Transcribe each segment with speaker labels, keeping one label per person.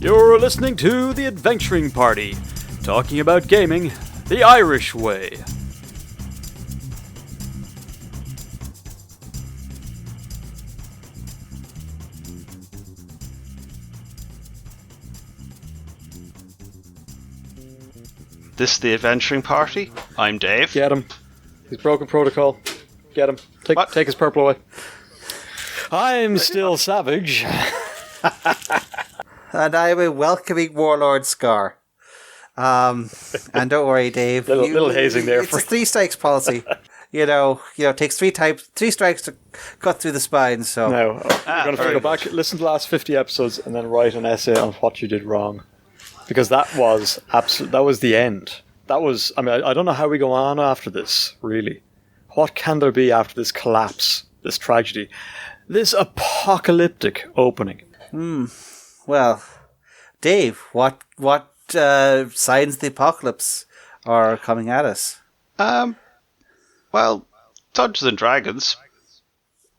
Speaker 1: You're listening to The Adventuring Party, talking about gaming the Irish way.
Speaker 2: This is The Adventuring Party. I'm Dave.
Speaker 1: Get him. He's broken protocol. Get him. Take his purple away. I'm still Savage.
Speaker 3: And I'm a welcoming Warlord Scarr. And don't worry, Dave.
Speaker 1: little hazing there.
Speaker 3: It's a 3 strikes policy. You know, it takes 3 strikes to cut through the spine. So
Speaker 1: No, you're going to go back, listen to the last 50 episodes, and then write an essay on what you did wrong. Because that was the end. That was, I mean, I don't know how we go on after this, really. What can there be after this collapse, this tragedy, this apocalyptic opening?
Speaker 3: Well, Dave, what signs of the apocalypse are coming at us?
Speaker 2: Well, Dungeons and Dragons.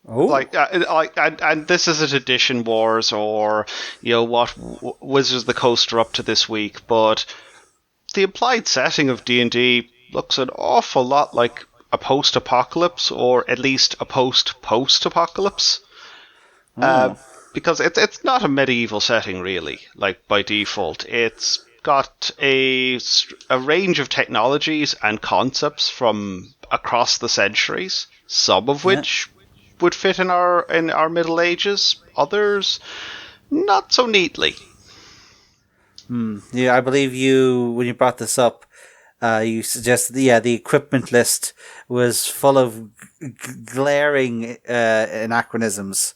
Speaker 3: Oh,
Speaker 2: And this isn't Edition Wars or what Wizards of the Coast are up to this week, but the implied setting of D&D looks an awful lot like a post-apocalypse, or at least a post-post-apocalypse. Because it's not a medieval setting, really, like by default. It's got a range of technologies and concepts from across the centuries, some of which would fit in our Middle Ages, others not so neatly.
Speaker 3: Yeah, I believe when you brought this up, you suggested the equipment list was full of glaring anachronisms.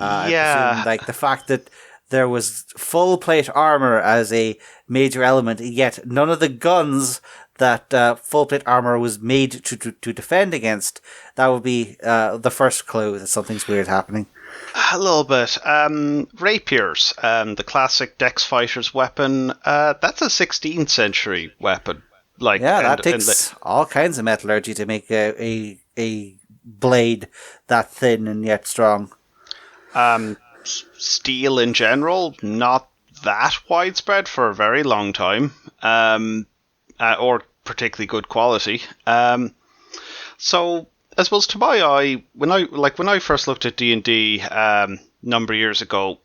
Speaker 3: I presume, like the fact that there was full plate armor as a major element, yet none of the guns that full plate armor was made to defend against. That would be the first clue that something's weird happening.
Speaker 2: A little bit. Rapiers, the classic Dex fighter's weapon, that's a 16th century weapon.
Speaker 3: That takes all kinds of metallurgy to make a blade that thin and yet strong.
Speaker 2: Steel in general, not that widespread for a very long time, or particularly good quality. So I suppose to my eye, when I first looked at D&D number of years ago,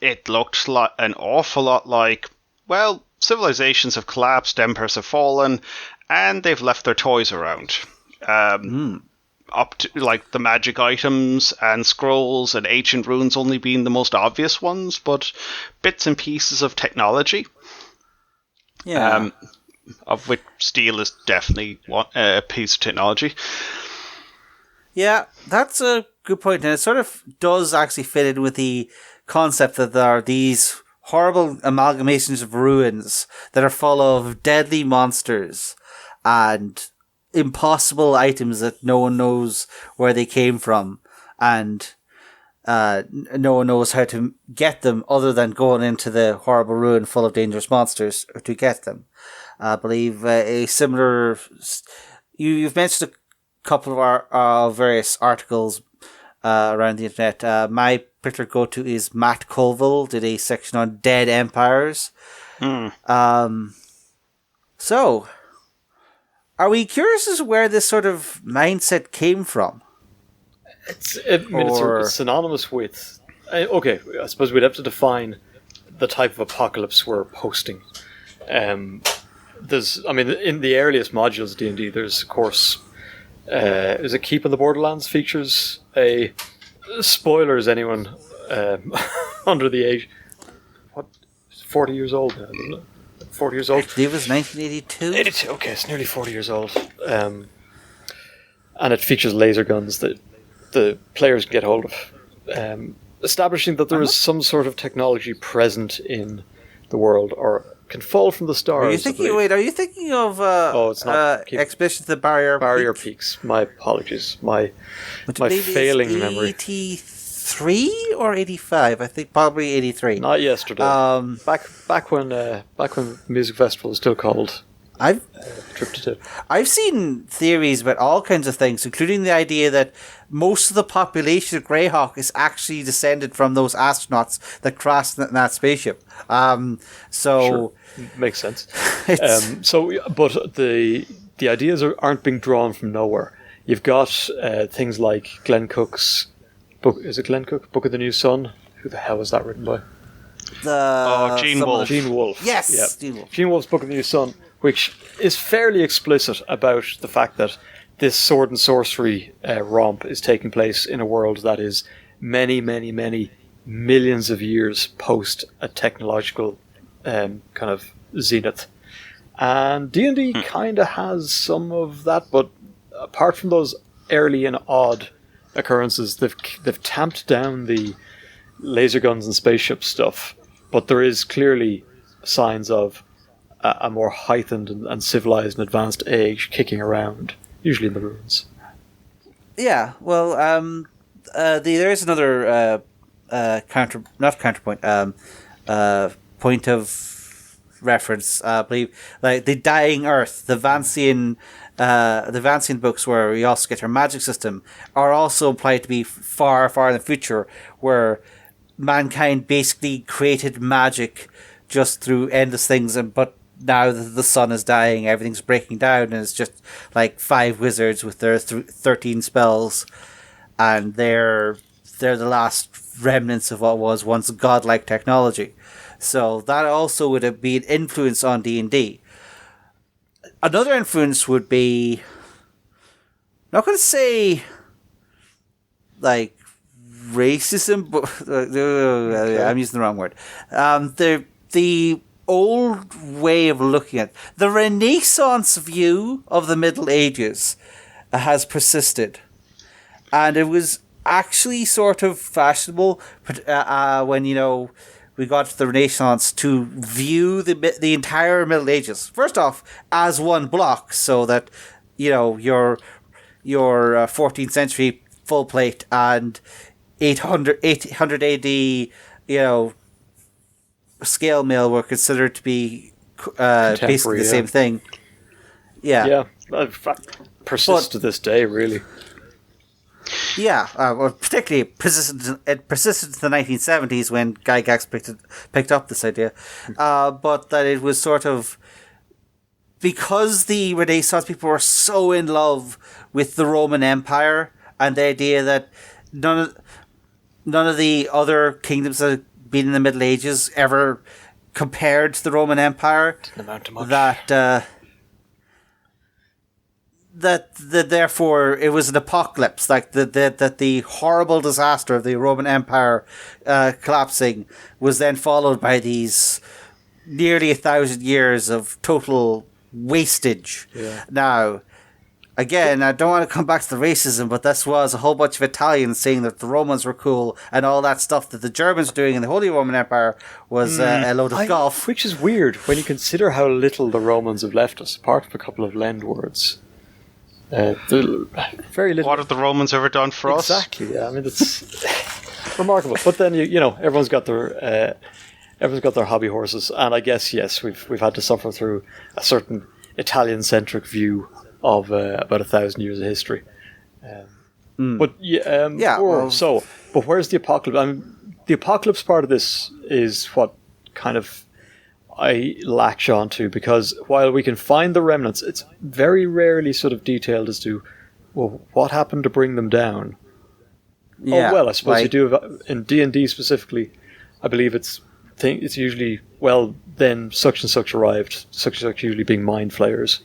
Speaker 2: it looked like an awful lot like, well, civilizations have collapsed, empires have fallen, and they've left their toys around. Up to like the magic items and scrolls and ancient runes only being the most obvious ones, but bits and pieces of technology. Yeah. Of which steel is definitely a piece of technology.
Speaker 3: Yeah, that's a good point, and it sort of does actually fit in with the concept that there are these horrible amalgamations of ruins that are full of deadly monsters and impossible items that no one knows where they came from, and no one knows how to get them other than going into the horrible ruin full of dangerous monsters to get them. I believe a similar... You've mentioned a couple of our various articles around the internet. My particular go-to is Matt Colville did a section on dead empires. So, are we curious as to where this sort of mindset came from?
Speaker 1: It's synonymous with... Okay, I suppose we'd have to define the type of apocalypse we're posting. In the earliest modules of D&D, there's, of course... is it Keep in the Borderlands features a... Spoilers, anyone under the age... 40 years old now, isn't it? 40 years old.
Speaker 3: I believe it was 1982.
Speaker 1: 82, okay, it's nearly 40 years old. And it features laser guns that the players can get hold of. Establishing that there is some sort of technology present in the world, or can fall from the stars.
Speaker 3: Are you thinking of
Speaker 1: it's not
Speaker 3: Expedition to the Barrier
Speaker 1: Peaks? My apologies. My failing memory.
Speaker 3: 83 or 85? I think probably 83.
Speaker 1: Not yesterday. Back when Music Festival was still called trip to tip.
Speaker 3: I've seen theories about all kinds of things, including the idea that most of the population of Greyhawk is actually descended from those astronauts that crashed in that spaceship.
Speaker 1: Sure. Makes sense. But the ideas aren't being drawn from nowhere. You've got things like Glenn Cook's book. Is it Glenn Cook? Book of the New Sun? Who the hell was that written by?
Speaker 2: Gene Wolfe.
Speaker 1: Gene Wolfe.
Speaker 3: Yes.
Speaker 1: Yeah. Gene Wolfe's Book of the New Sun, which is fairly explicit about the fact that this sword and sorcery romp is taking place in a world that is many, many, many millions of years post a technological kind of zenith. And D&D kind of has some of that, but apart from those early and odd occurrences, they've tamped down the laser guns and spaceship stuff, but there is clearly signs of a more heightened and civilized and advanced age kicking around, usually in the ruins.
Speaker 3: Yeah, well, there is another point of reference, I believe, like the Dying Earth, the Vancian books, where we also get our magic system, are also implied to be far, far in the future, where mankind basically created magic just through endless things, but now that the sun is dying, everything's breaking down, and it's just like 5 wizards with their 13 spells, and they're the last remnants of what was once godlike technology. So that also would have been influence on D&D. Another influence would be, I'm not going to say like racism, but I'm using the wrong word. The old way of looking at the Renaissance view of the Middle Ages has persisted, and it was actually sort of fashionable when we got to the Renaissance to view the entire Middle Ages first off as one block, so that your 14th century full plate and 800 AD scale mail were considered to be basically the same thing. Yeah,
Speaker 1: persists to this day, really.
Speaker 3: Yeah, well, particularly it persisted to the 1970s when Guy Gax picked up this idea, but that it was sort of because the Renaissance people were so in love with the Roman Empire and the idea that none of the other kingdoms that had been in the Middle Ages ever compared to the Roman Empire.
Speaker 1: Didn't amount to much.
Speaker 3: That therefore it was an apocalypse, like that the horrible disaster of the Roman Empire collapsing was then followed by these nearly 1,000 years of total wastage.
Speaker 1: Yeah.
Speaker 3: Now, again, I don't want to come back to the racism, but this was a whole bunch of Italians saying that the Romans were cool, and all that stuff that the Germans were doing in the Holy Roman Empire was a load of guff.
Speaker 1: Which is weird when you consider how little the Romans have left us, apart from a couple of lend words. Very little.
Speaker 2: What have the Romans ever done for us?
Speaker 1: Exactly. Yeah, I mean it's remarkable. But then everyone's got their hobby horses, and I guess yes, we've had to suffer through a certain Italian-centric view of about 1,000 years of history. But but where's the apocalypse? I mean, the apocalypse part of this is what kind of I latch onto, because while we can find the remnants, it's very rarely sort of detailed as to, well, what happened to bring them down. Yeah, I suppose you do have, in D&D specifically, I believe it's usually, well, then such and such arrived, such and such usually being mind flayers.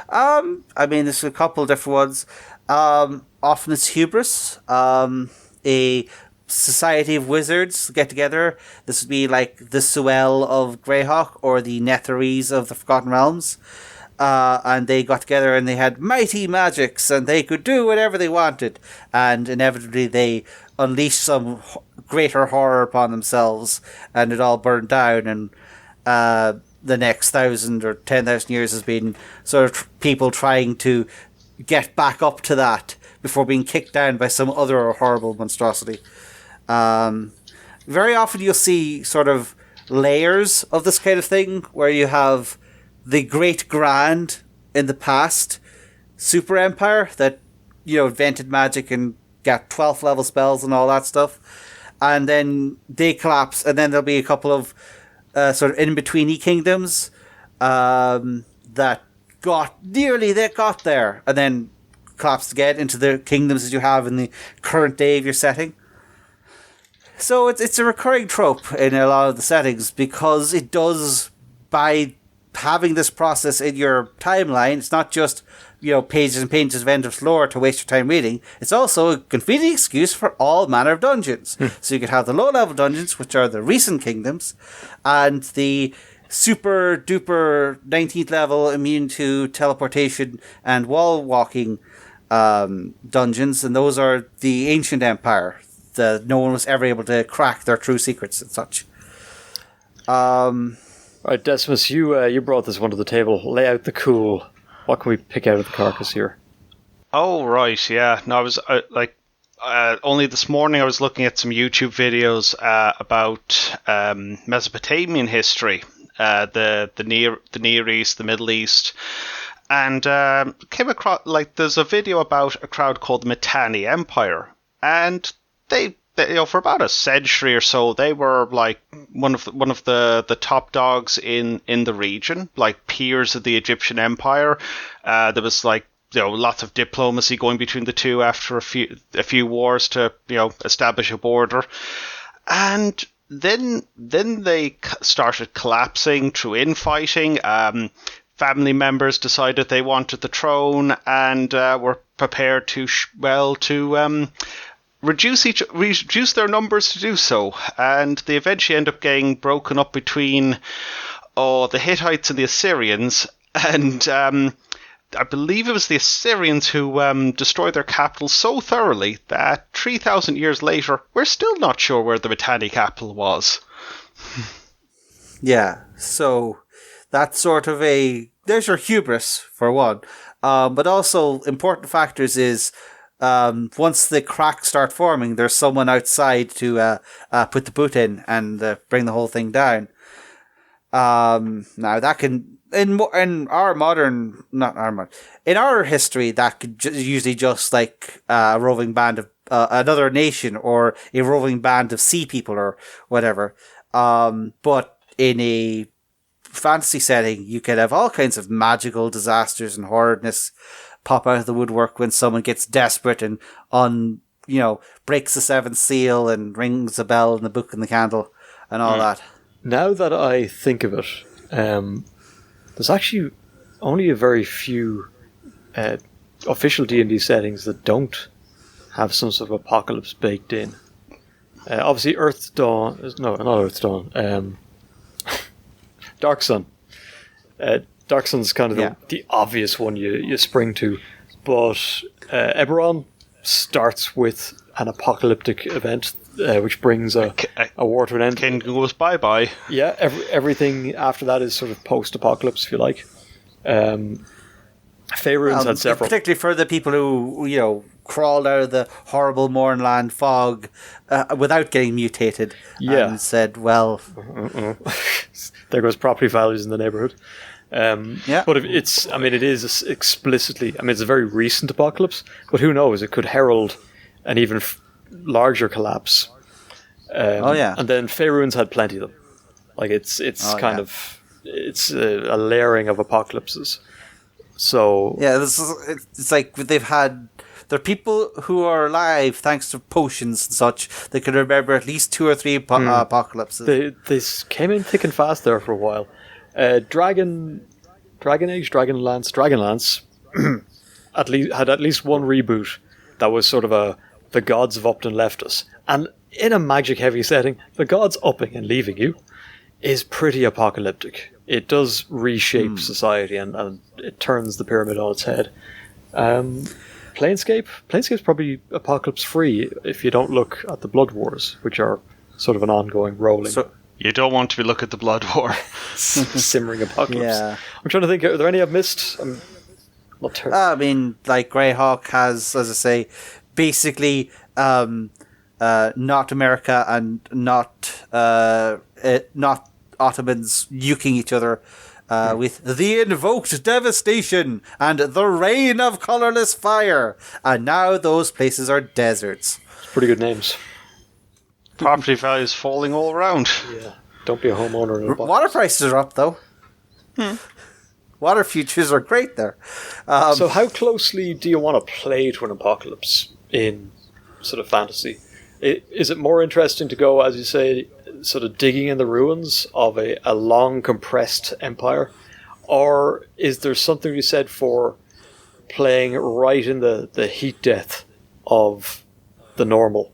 Speaker 3: I mean, there's a couple of different ones. Often it's hubris. A society of wizards get together. This would be like the Suel of Greyhawk or the Netherese of the Forgotten Realms. And they got together and they had mighty magics and they could do whatever they wanted. And inevitably they unleashed some greater horror upon themselves and it all burned down. And the next 1,000 or 10,000 years has been sort of people trying to get back up to that before being kicked down by some other horrible monstrosity. Very often you'll see sort of layers of this kind of thing where you have the great grand in the past super empire that, invented magic and got 12th level spells and all that stuff. And then they collapse, and then there'll be a couple of sort of in-betweeny kingdoms that got there, and then collapsed again into the kingdoms that you have in the current day of your setting. So it's a recurring trope in a lot of the settings, because it does, by having this process in your timeline, it's not just pages and pages of endless lore to waste your time reading. It's also a convenient excuse for all manner of dungeons. So you could have the low-level dungeons, which are the recent kingdoms, and the super duper 19th level immune to teleportation and wall walking dungeons, and those are the ancient empire. No one was ever able to crack their true secrets and such.
Speaker 1: Right, Decimus, you brought this one to the table. Lay out the cool. What can we pick out of the carcass here?
Speaker 2: Oh, right, yeah. No, I was only this morning I was looking at some YouTube videos about Mesopotamian history, the Near East, the Middle East, and came across, there's a video about a crowd called the Mitanni Empire, and they for about a century or so, they were like one of the top dogs in the region, like peers of the Egyptian Empire. There was lots of diplomacy going between the two after a few wars to establish a border, and then they started collapsing through infighting. Family members decided they wanted the throne and were prepared to reduce their numbers to do so, and they eventually end up getting broken up between the Hittites and the Assyrians, and I believe it was the Assyrians who destroyed their capital so thoroughly that 3,000 years later, we're still not sure where the Mitanni capital was.
Speaker 3: Yeah, so that's sort of there's your hubris, for one, but also important factors is once the cracks start forming, there's someone outside to put the boot in and bring the whole thing down. Now that can in our history, that could usually just like a roving band of another nation or a roving band of sea people or whatever. But in a fantasy setting, you could have all kinds of magical disasters and horridness pop out of the woodwork when someone gets desperate and breaks the seventh seal and rings a bell in the book and the candle and all that.
Speaker 1: Now that I think of it, there's actually only a very few official D&D settings that don't have some sort of apocalypse baked in. Obviously, not Earth Dawn. Dark Sun. Dark Sun's kind of the obvious one you spring to, but Eberron starts with an apocalyptic event, which brings a war to an end.
Speaker 2: King goes bye-bye.
Speaker 1: Yeah, everything after that is sort of post-apocalypse, if you like. Faerun's had several.
Speaker 3: Particularly for the people who, crawled out of the horrible Mornland fog without getting mutated and said, well...
Speaker 1: There goes property values in the neighbourhood. But it is explicitly... it's a very recent apocalypse, but who knows? It could herald an even larger collapse. And then Faerun's had plenty of them. It's a layering of apocalypses. So...
Speaker 3: Yeah, it's like they've had... There are people who are alive thanks to potions and such that can remember at least 2 or 3 apocalypses.
Speaker 1: They came in thick and fast there for a while. Dragonlance had at least one reboot that was sort of the gods have upped and left us. And in a magic heavy setting, the gods upping and leaving you is pretty apocalyptic. It does reshape society and it turns the pyramid on its head. Planescape's probably apocalypse free if you don't look at the Blood Wars, which are sort of an ongoing rolling.
Speaker 2: So you don't want to be looking at the Blood War.
Speaker 1: Simmering apocalypse.
Speaker 3: Yeah.
Speaker 1: I'm trying to think, are there any I've missed?
Speaker 3: Greyhawk has, as I say, basically not America and not Ottomans nuking each other with the invoked devastation and the rain of colorless fire. And now those places are deserts.
Speaker 1: Pretty good names.
Speaker 2: Property values falling all around.
Speaker 1: Yeah. Don't be a homeowner in a box.
Speaker 3: Water prices are up, though. Water futures are great there.
Speaker 1: So how closely do you want to play to an apocalypse in sort of fantasy? Is it more interesting to go, as you say, sort of digging in the ruins of a long compressed empire? Or is there something you said for playing right in the heat death of the normal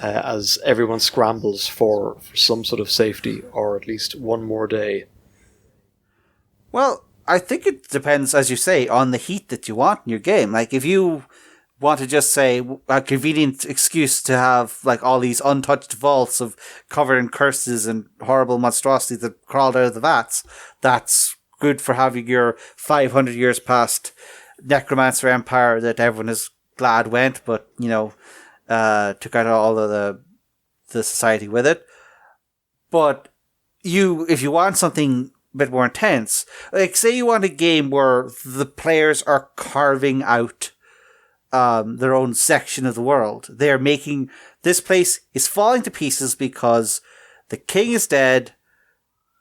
Speaker 1: as everyone scrambles for some sort of safety or at least one more day?
Speaker 3: Well, I think it depends, as you say, on the heat that you want in your game. Like, if you want to just say a convenient excuse to have like all these untouched vaults of covered in curses and horrible monstrosities that crawled out of the vats, that's good for having your 500 years past necromancer empire that everyone is glad went, but took out all of the society with it. But if you want something a bit more intense, like say you want a game where the players are carving out their own section of the world. They're making this place is falling to pieces because the king is dead.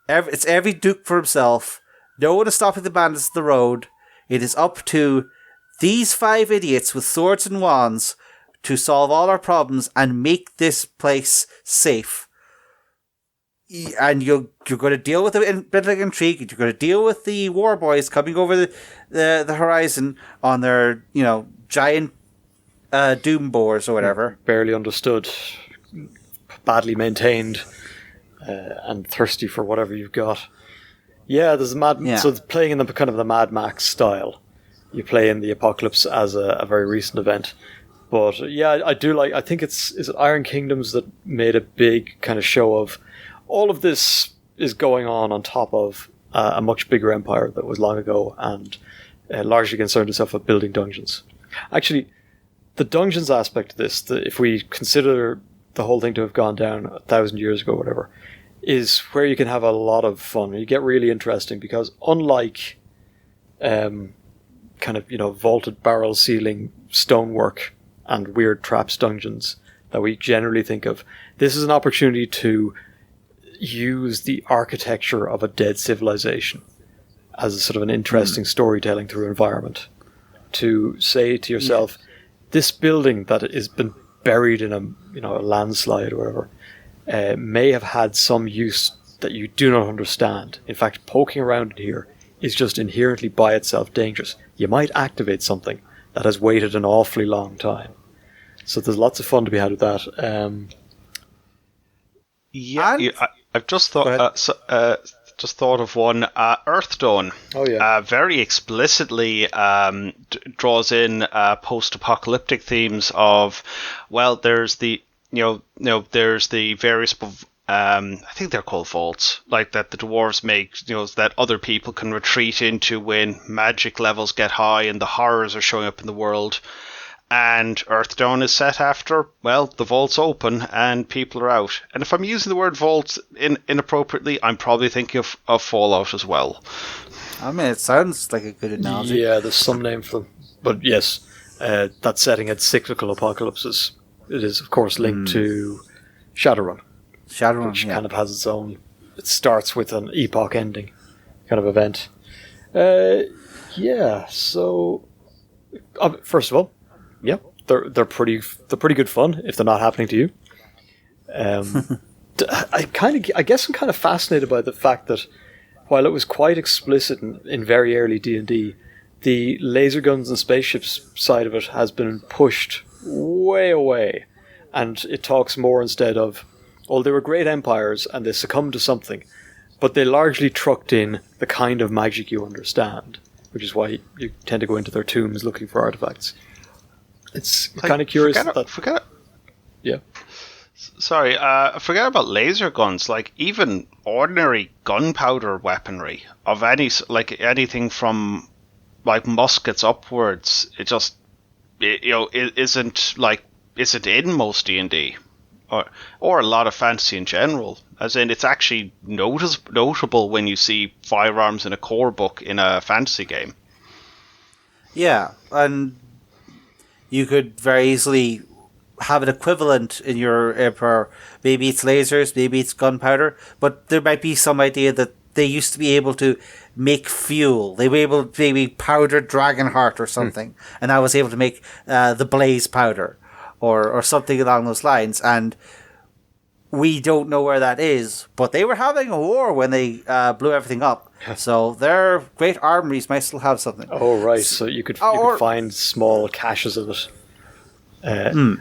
Speaker 3: It's every duke for himself. No one is stopping the bandits of the road. It is up to these 5 idiots with swords and wands to solve all our problems and make this place safe. And you're going to deal with the political intrigue. You're going to deal with the war boys coming over the horizon on their giant doom boars or whatever.
Speaker 1: Barely understood, badly maintained, and thirsty for whatever you've got. Yeah, there's so playing in the kind of the Mad Max style. You play in the apocalypse as a very recent event. But yeah, I do like. I think is it Iron Kingdoms that made a big kind of show of all of this is going on top of a much bigger empire that was long ago and largely concerned itself with building dungeons. Actually, the dungeons aspect of this, if we consider the whole thing to have gone down 1,000 years ago, whatever, is where you can have a lot of fun. You get really interesting because unlike kind of vaulted barrel ceiling stonework and weird traps dungeons that we generally think of, this is an opportunity to use the architecture of a dead civilization as a sort of an interesting storytelling through environment. To say to yourself, this building that has been buried in a landslide or whatever may have had some use that you do not understand. In fact, poking around in here is just inherently by itself dangerous. You might activate something that has waited an awfully long time. So there's lots of fun to be had with that.
Speaker 2: I've just thought. Just thought of one. Earthdawn.
Speaker 1: Oh yeah.
Speaker 2: Very explicitly draws in post-apocalyptic themes of, well, there's the there's the various I think they're called vaults, like that the dwarves make, that other people can retreat into when magic levels get high and the horrors are showing up in the world. And Earthdawn is set after, well, the vault's open and people are out. And if I'm using the word vault inappropriately, I'm probably thinking of Fallout as well.
Speaker 3: I mean, it sounds like a good analogy.
Speaker 1: Yeah, there's some name for them. But yes, that setting at cyclical apocalypses, it is, of course, linked to Shadowrun. Which kind of has its own... It starts with an epoch ending kind of event. So... first of all, yeah, they're pretty good fun if they're not happening to you. I guess I'm kind of fascinated by the fact that while it was quite explicit in very early D&D, the laser guns and spaceships side of it has been pushed way away, and it talks more instead of, well, they were great empires and they succumbed to something, but they largely trucked in the kind of magic you understand, which is why you tend to go into their tombs looking for artifacts. It's kind of curious.
Speaker 2: Forget.
Speaker 1: Yeah.
Speaker 2: Sorry, forget about laser guns. Like even ordinary gunpowder weaponry of anything from like muskets upwards, it isn't in most D&D. or a lot of fantasy in general. As in, it's actually notable when you see firearms in a core book in a fantasy game.
Speaker 3: Yeah, and you could very easily have an equivalent in your Emperor. Maybe it's lasers, maybe it's gunpowder, but there might be some idea that they used to be able to make fuel. They were able to maybe powder Dragonheart or something, and I was able to make the Blaze powder or something along those lines. And we don't know where that is, but they were having a war when they blew everything up. So their great armories might still have something.
Speaker 1: Oh, right. So you could find small caches of it.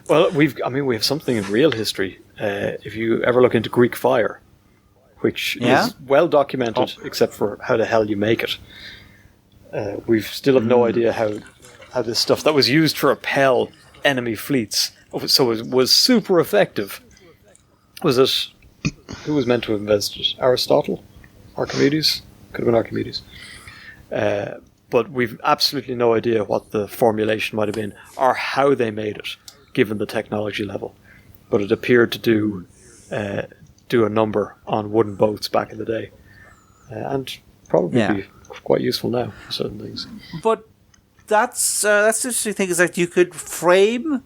Speaker 1: Well, we have something in real history. If you ever look into Greek fire, which is well documented, except for how the hell you make it. We still have no idea how this stuff that was used to repel enemy fleets, so it was super effective. Was it? Who was meant to have invented it? Aristotle? Archimedes? Could have been Archimedes. But we've absolutely no idea what the formulation might have been or how they made it, given the technology level. But it appeared to do a number on wooden boats back in the day, and probably be quite useful now for certain things.
Speaker 3: But that's the interesting thing, is that you could frame,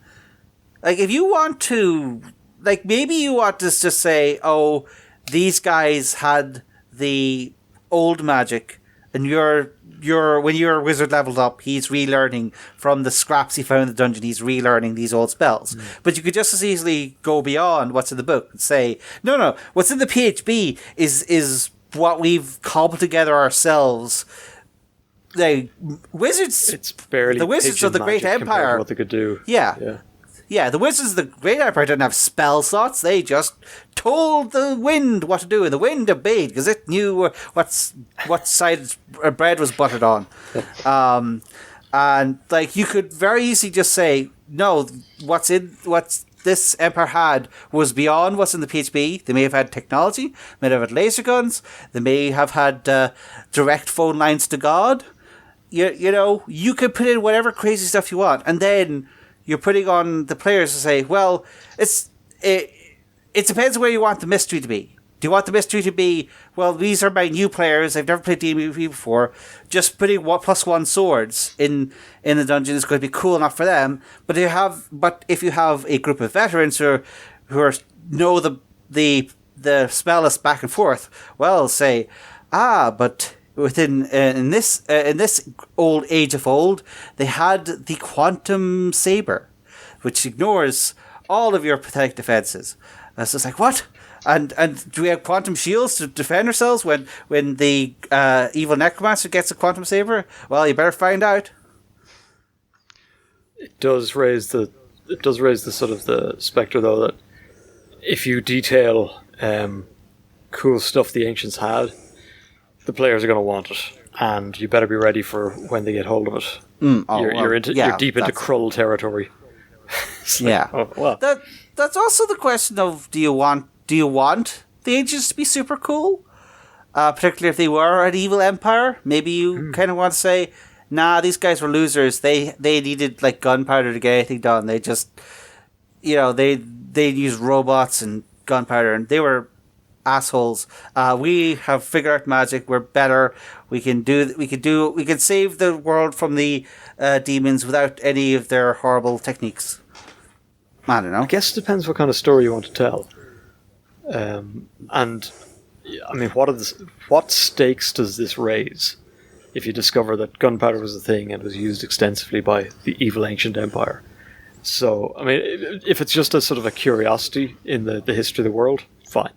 Speaker 3: like, if you want to, like, maybe you want to just say, oh, these guys had the old magic, and when your wizard leveled up, he's relearning from the scraps he found in the dungeon. He's relearning these old spells. But you could just as easily go beyond what's in the book and say, no, what's in the PHB is what we've cobbled together ourselves. The wizards, the wizards of the Great Empire,
Speaker 1: what they could do.
Speaker 3: Yeah, the wizards of the Great Empire didn't have spell slots. They just told the wind what to do, and the wind obeyed because it knew what side its bread was buttered on. And like, you could very easily just say, no, what this empire had was beyond what's in the PHB. They may have had technology, may have had laser guns, they may have had direct phone lines to God. You know, you could put in whatever crazy stuff you want, and then you're putting on the players to say, well, it depends where you want the mystery to be. Do you want the mystery to be, well, these are my new players, I've never played D&D before, just putting +1 swords in the dungeon is going to be cool enough for them. But if you have a group of veterans who know the spell list back and forth, well, say, but in this old age of old, they had the quantum saber, which ignores all of your pathetic defenses. And so it's like, what? And do we have quantum shields to defend ourselves when the evil necromancer gets a quantum saber? Well, you better find out.
Speaker 1: It does raise the sort of the spectre, though, that if you detail cool stuff the ancients had, the players are going to want it, and you better be ready for when they get hold of it. You're deep into Krull territory.
Speaker 3: That's also the question of, do you want the ancients to be super cool? Particularly if they were an evil empire. Maybe you kind of want to say, nah, these guys were losers. They needed like gunpowder to get anything done. They just, they used robots and gunpowder, and they were assholes. We have figured out magic. We're better. We can save the world from the demons without any of their horrible techniques. I don't know.
Speaker 1: I guess it depends what kind of story you want to tell. And I mean, what stakes does this raise if you discover that gunpowder was a thing and was used extensively by the evil ancient empire? So, I mean, if it's just a sort of a curiosity in the history of the world, fine.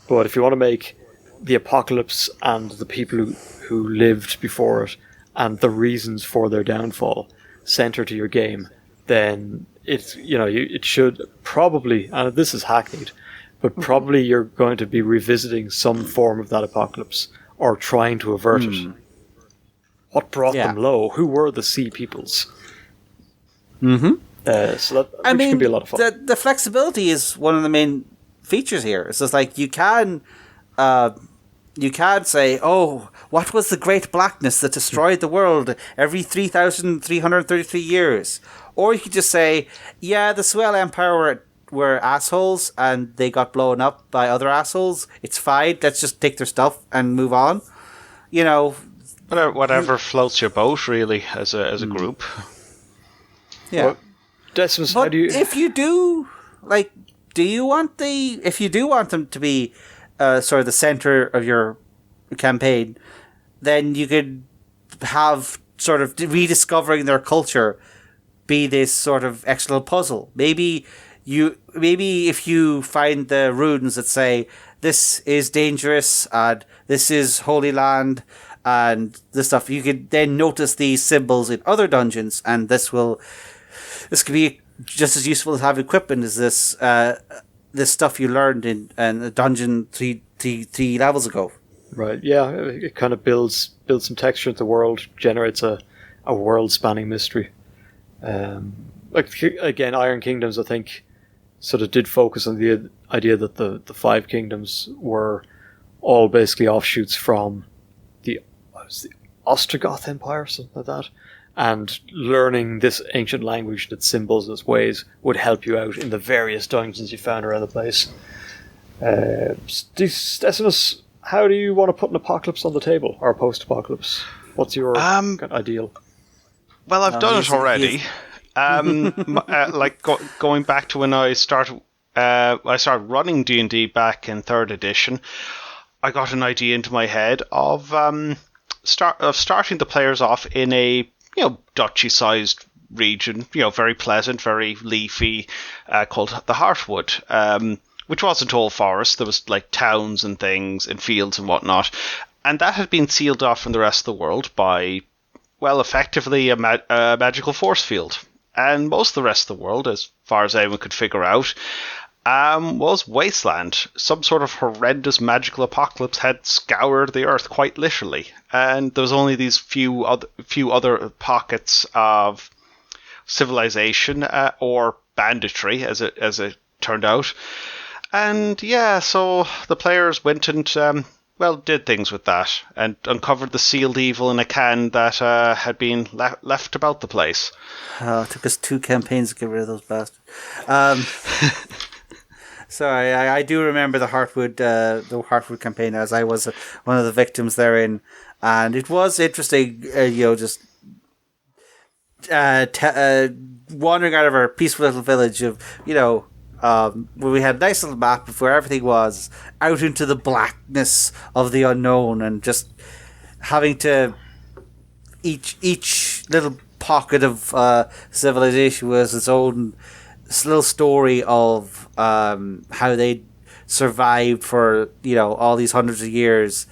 Speaker 1: But if you want to make the apocalypse and the people who lived before it and the reasons for their downfall center to your game, then it should probably, and this is hackneyed, but probably you're going to be revisiting some form of that apocalypse or trying to avert it. What brought them low? Who were the sea peoples? So that can be a lot of fun.
Speaker 3: The flexibility is one of the main features here. It's just like you can say, oh, what was the great blackness that destroyed the world every 3,333 years? Or you could just say, yeah, the Swell Empire were assholes and they got blown up by other assholes. It's fine. Let's just take their stuff and move on. You know,
Speaker 2: whatever floats your boat, really, as a group.
Speaker 3: Yeah.
Speaker 1: Well, Decimus,
Speaker 3: but
Speaker 1: how do you?
Speaker 3: If you do, if you do want them to be sort of the center of your campaign, then you could have sort of rediscovering their culture be this sort of extra puzzle. Maybe if you find the runes that say this is dangerous and this is holy land and this stuff, you could then notice these symbols in other dungeons, and this could be just as useful as having equipment as this stuff you learned in a dungeon three levels ago.
Speaker 1: Right, yeah, it kind of builds some texture into the world, generates a world-spanning mystery. Again, Iron Kingdoms, I think, sort of did focus on the idea that the five kingdoms were all basically offshoots from the Ostrogoth Empire, something like that. And learning this ancient language, its symbols, its ways, would help you out in the various dungeons you found around the place. Decimus, how do you want to put an apocalypse on the table, or post-apocalypse? What's your ideal?
Speaker 2: Well, I've done it already. Going back to when I started running D&D back in 3rd edition, I got an idea into my head of starting the players off in a duchy-sized region, very pleasant, very leafy, called the Heartwood, which wasn't all forest. There was like towns and things and fields and whatnot, and that had been sealed off from the rest of the world by, well, effectively a magical force field. And most of the rest of the world, as far as anyone could figure out, was wasteland. Some sort of horrendous magical apocalypse had scoured the earth, quite literally. And there was only these few other pockets of civilization or banditry, as it turned out. And yeah, so the players went and did things with that and uncovered the sealed evil in a can that had been left about the place.
Speaker 3: It took us 2 campaigns to get rid of those bastards. Sorry, I do remember the Heartwood campaign, as I was one of the victims therein, and it was interesting. Just wandering out of our peaceful little village of where we had a nice little map of where everything was, out into the blackness of the unknown, and just having to each little pocket of civilization was its own little story of how they survived for all these hundreds of years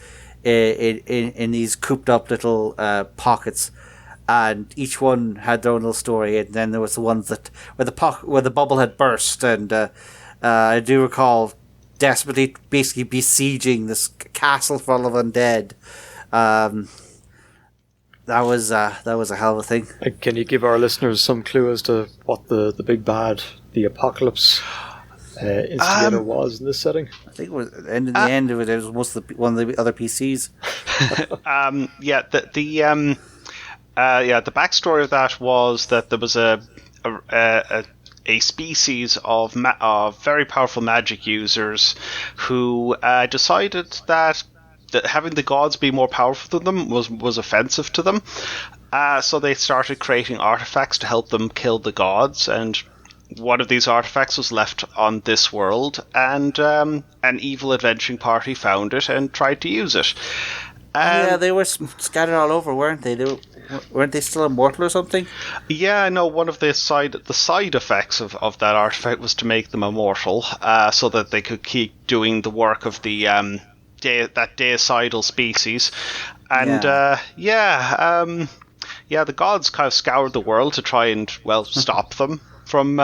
Speaker 3: in these cooped up little pockets. And each one had their own little story, and then there was the ones where the bubble had burst, and I do recall desperately, basically besieging this castle full of undead. That was a hell of a thing.
Speaker 1: Can you give our listeners some clue as to what the big bad, the apocalypse instigator was in this setting?
Speaker 3: I think it was the end of it. It was one of the other PCs. The backstory of that was that there was a species of very powerful magic users who decided that having the gods be more powerful than them was offensive to them. So they started creating artifacts to help them kill the gods, and one of these artifacts was left on this world, and an evil adventuring party found it and tried to use it. Yeah, they were scattered all over, weren't they? Weren't they still immortal or something?
Speaker 2: Yeah, no. One of the side effects of that artifact was to make them immortal, so that they could keep doing the work of the that deicidal species. And the gods kind of scoured the world to try and stop them from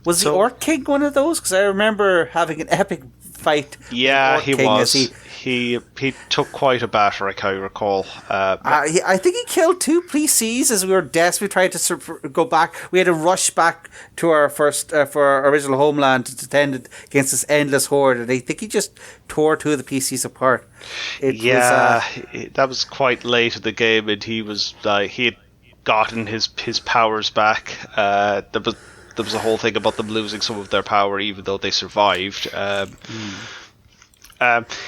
Speaker 3: Was the Orc King one of those? Because I remember having an epic fight.
Speaker 2: Yeah, he was. He took quite a batter, I recall.
Speaker 3: I think he killed 2 PCs as we were desperately trying to go back. We had to rush back to our first for our original homeland to defend against this endless horde, and I think he just tore 2 of the PCs apart.
Speaker 2: That was quite late in the game, and he was he had gotten his powers back. There was there was a whole thing about them losing some of their power, even though they survived.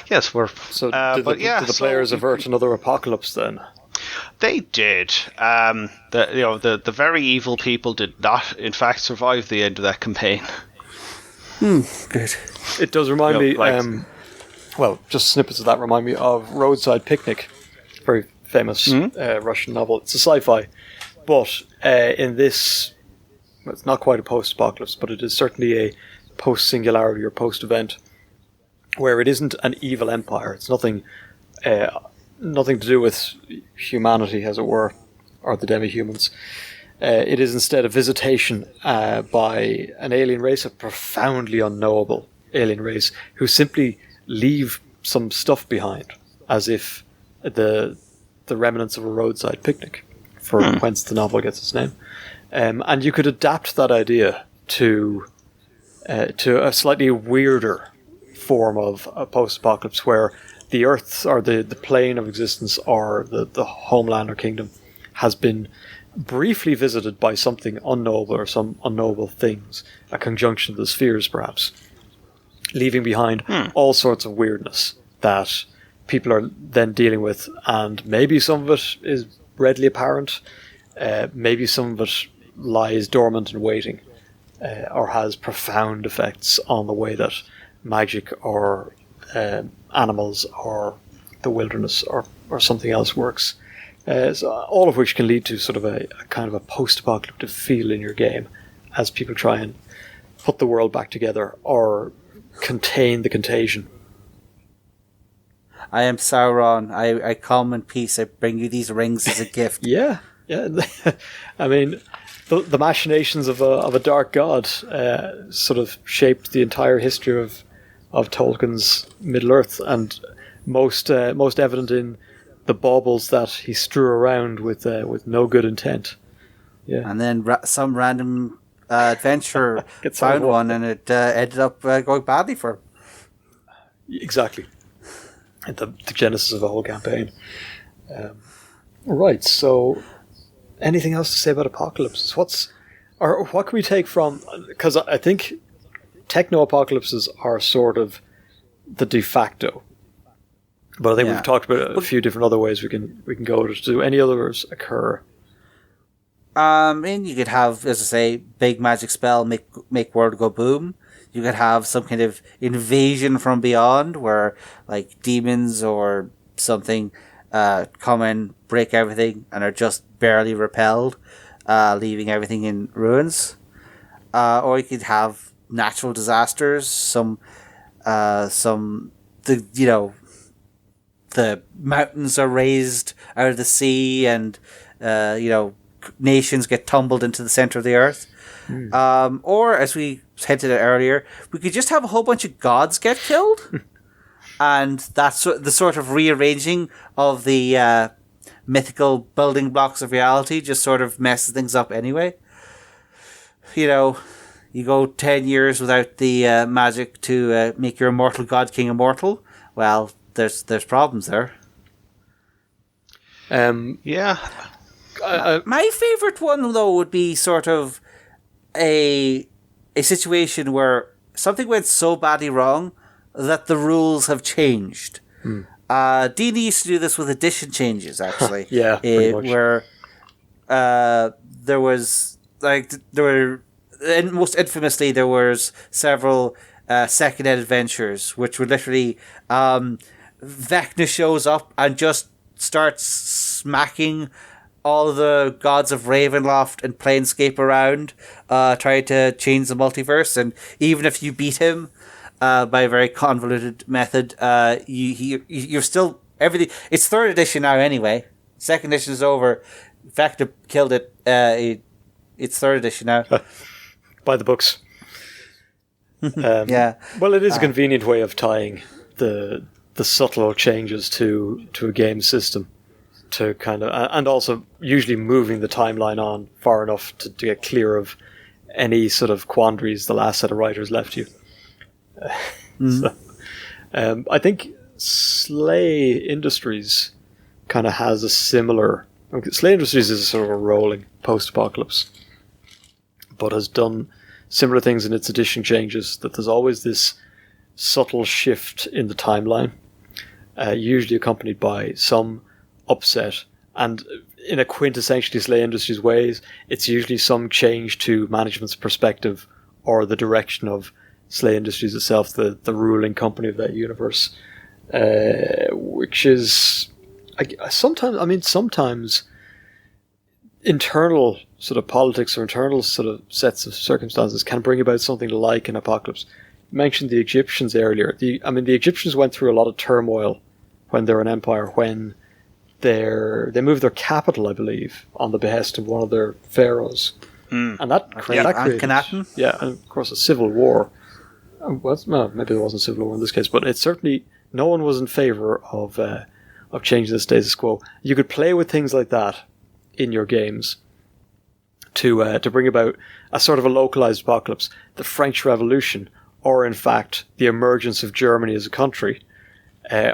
Speaker 2: Yes, we're
Speaker 1: so. Did the players avert another apocalypse then?
Speaker 2: They did. The very evil people did not, in fact, survive the end of that campaign.
Speaker 3: Good.
Speaker 1: It does remind me. Just snippets of that remind me of Roadside Picnic, very famous Russian novel. It's a sci-fi, but in this, it's not quite a post-apocalypse, but it is certainly a post-singularity or post-event, where it isn't an evil empire. It's nothing to do with humanity, as it were, or the demi-humans. It is instead a visitation by an alien race, a profoundly unknowable alien race, who simply leave some stuff behind, as if the remnants of a roadside picnic, for whence the novel gets its name. And you could adapt that idea to a slightly weirder form of a post-apocalypse, where the Earth, or the plane of existence, or the homeland or kingdom, has been briefly visited by something unknowable, or some unknowable things, a conjunction of the spheres perhaps, leaving behind all sorts of weirdness that people are then dealing with, and maybe some of it is readily apparent, maybe some of it lies dormant and waiting, or has profound effects on the way that magic or animals or the wilderness or something else works. So all of which can lead to sort of a kind of a post-apocalyptic feel in your game as people try and put the world back together or contain the contagion.
Speaker 3: I am Sauron. I come in peace. I bring you these rings as a gift.
Speaker 1: Yeah. I mean, the machinations of a dark god sort of shaped the entire history of Tolkien's Middle-earth, and most evident in the baubles that he strew around with no good intent. Yeah,
Speaker 3: and then some random adventurer found one, and it ended up going badly for him.
Speaker 1: Exactly, and the genesis of the whole campaign. Right. So, anything else to say about apocalypses? What can we take from? Because I think techno-apocalypses are sort of the de facto. But I think we've talked about a few different other ways we can go. Do any others occur?
Speaker 3: And you could have, as I say, big magic spell, make world go boom. You could have some kind of invasion from beyond, where like demons or something come in, break everything, and are just barely repelled, leaving everything in ruins. Or you could have natural disasters, the mountains are raised out of the sea, and nations get tumbled into the center of the earth. Or, as we hinted at earlier, we could just have a whole bunch of gods get killed, and that's the sort of rearranging of the mythical building blocks of reality just sort of messes things up anyway. You go 10 years without the magic to make your immortal god king immortal. Well, there's problems there.
Speaker 2: Yeah.
Speaker 3: My favourite one, though, would be sort of a situation where something went so badly wrong that the rules have changed. D&D used to do this with edition changes, actually.
Speaker 1: Yeah, pretty much.
Speaker 3: Where there were, and most infamously, there was several second ed adventures, which were literally Vecna shows up and just starts smacking all the gods of Ravenloft and Planescape around, trying to change the multiverse, and even if you beat him by a very convoluted method, you're still everything. It's 3rd edition now anyway. 2nd edition is over. Vecna killed it. It's 3rd edition now.
Speaker 1: By the books.
Speaker 3: Yeah.
Speaker 1: Well, it is a convenient way of tying the subtle changes to a game system, to kind of, and also usually moving the timeline on far enough to get clear of any sort of quandaries the last set of writers left you. So, I think Slay Industries kind of has a similar. Slay Industries is a sort of a rolling post-apocalypse, but has done similar things in its edition changes, that there's always this subtle shift in the timeline, usually accompanied by some upset, and in a quintessentially Slay Industries ways, it's usually some change to management's perspective or the direction of Slay Industries itself, the ruling company of that universe, which is sometimes internal sort of politics or internal sort of sets of circumstances can bring about something like an apocalypse. You mentioned the Egyptians earlier. The Egyptians went through a lot of turmoil when they were an empire, when they moved their capital, I believe, on the behest of one of their pharaohs. And that created, and of course, a civil war. Well, maybe there wasn't a civil war in this case, but it's certainly, no one was in favour of changing the status quo. You could play with things like that in your games to bring about a sort of a localised apocalypse. The French Revolution, or in fact the emergence of Germany as a country,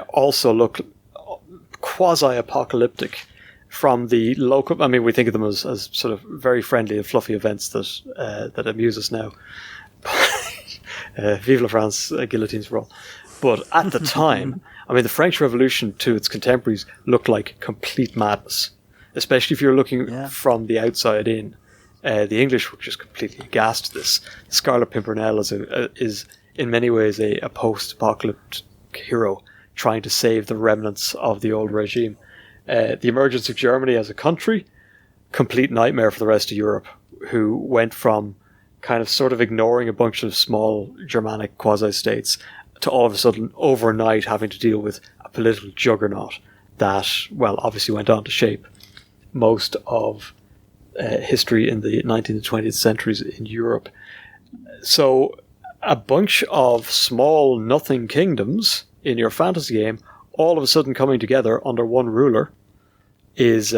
Speaker 1: also look quasi-apocalyptic from the local. I mean, we think of them as sort of very friendly and fluffy events that amuse us now. Vive la France, guillotines for all. But at the time, I mean, the French Revolution to its contemporaries looked like complete madness, especially if you're looking from the outside in. The English were just completely aghast at this. Scarlet Pimpernel is in many ways a post-apocalyptic hero trying to save the remnants of the old regime. The emergence of Germany as a country, complete nightmare for the rest of Europe, who went from kind of sort of ignoring a bunch of small Germanic quasi-states to all of a sudden overnight having to deal with a political juggernaut that, well, obviously went on to shape most of history in the 19th and 20th centuries in Europe. So a bunch of small nothing kingdoms in your fantasy game all of a sudden coming together under one ruler is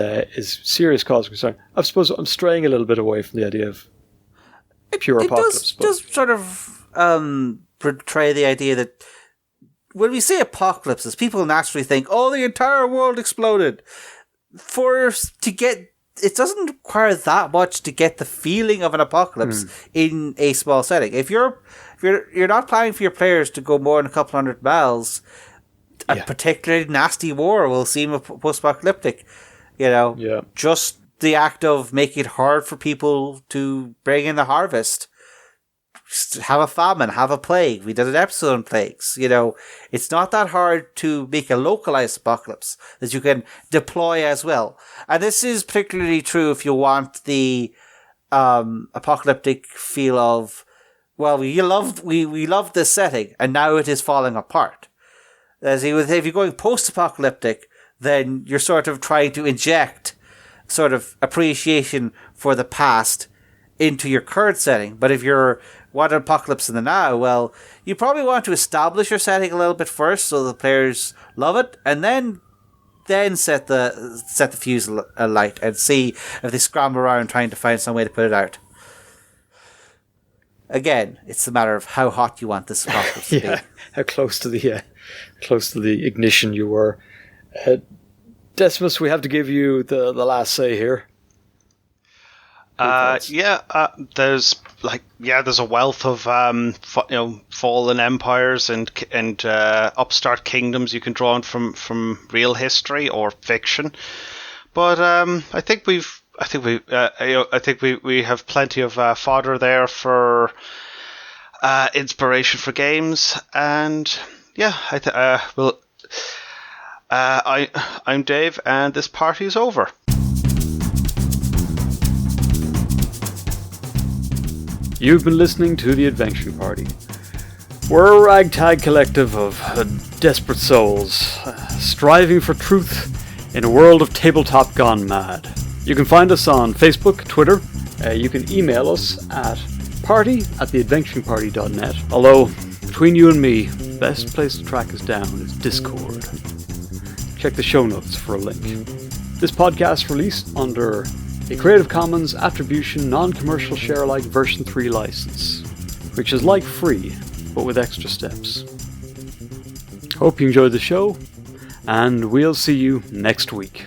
Speaker 1: serious cause of concern. I suppose I'm straying a little bit away from the idea of pure apocalypse.
Speaker 3: It does sort of portray the idea that when we say apocalypses, people naturally think, oh, the entire world exploded. It doesn't require that much to get the feeling of an apocalypse in a small setting. If you're not planning for your players to go more than a couple 100 miles, a particularly nasty war will seem post-apocalyptic. Just the act of making it hard for people to bring in the harvest, have a famine, have a plague. We did an episode on plagues. It's not that hard to make a localized apocalypse that you can deploy as well. And this is particularly true if you want the apocalyptic feel of, well, we loved this setting and now it is falling apart. As if you're going post-apocalyptic, then you're sort of trying to inject sort of appreciation for the past into your current setting. But if you're want an apocalypse in the now, well, you probably want to establish your setting a little bit first so the players love it, and then set the fuse alight and see if they scramble around trying to find some way to put it out. Again, it's a matter of how hot you want this apocalypse to be.
Speaker 1: How close to the ignition you were. Decimus, we have to give you the last say here.
Speaker 2: There's a wealth of fallen empires and upstart kingdoms you can draw on from real history or fiction, but I think we have plenty of fodder there for inspiration for games, and I'm Dave, and this party is over.
Speaker 1: You've been listening to The Adventure Party. We're a ragtag collective of desperate souls, striving for truth in a world of tabletop gone mad. You can find us on Facebook, Twitter. You can email us at party@theadventuringparty.net. Although, between you and me, the best place to track us down is Discord. Check the show notes for a link. This podcast released under a Creative Commons Attribution Non-Commercial Share-alike version 3 license, which is like free, but with extra steps. Hope you enjoyed the show, and we'll see you next week.